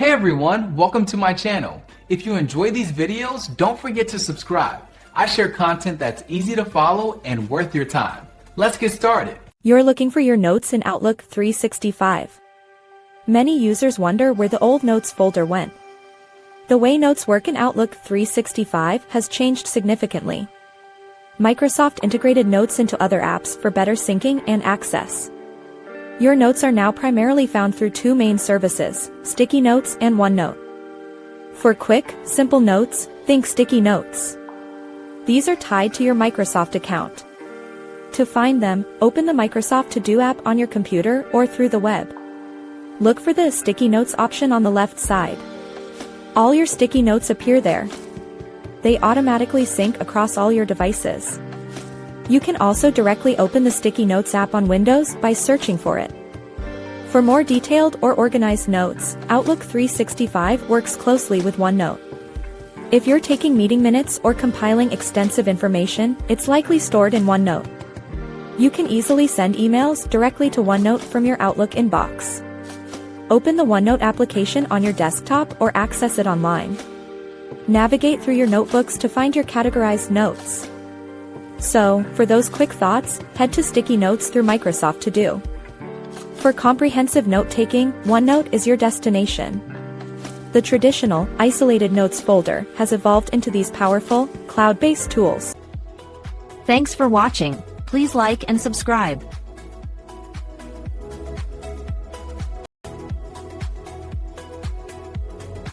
Hey everyone, welcome to my channel. If you enjoy these videos, don't forget to subscribe. I share content that's easy to follow and worth your time. Let's get started. You're looking for your notes in Outlook 365. Many users wonder where the old Notes folder went. The way notes work in Outlook 365 has changed significantly. Microsoft integrated notes into other apps for better syncing and access. Your notes are now primarily found through two main services, Sticky Notes and OneNote. For quick, simple notes, think Sticky Notes. These are tied to your Microsoft account. To find them, open the Microsoft To-Do app on your computer or through the web. Look for the Sticky Notes option on the left side. All your sticky notes appear there. They automatically sync across all your devices. You can also directly open the Sticky Notes app on Windows by searching for it. For more detailed or organized notes, Outlook 365 works closely with OneNote. If you're taking meeting minutes or compiling extensive information, it's likely stored in OneNote. You can easily send emails directly to OneNote from your Outlook inbox. Open the OneNote application on your desktop or access it online. Navigate through your notebooks to find your categorized notes. So, for those quick thoughts, head to Sticky Notes through Microsoft To-Do. For comprehensive note-taking, OneNote is your destination. The traditional, isolated notes folder has evolved into these powerful, cloud-based tools. Thanks for watching. Please like and subscribe.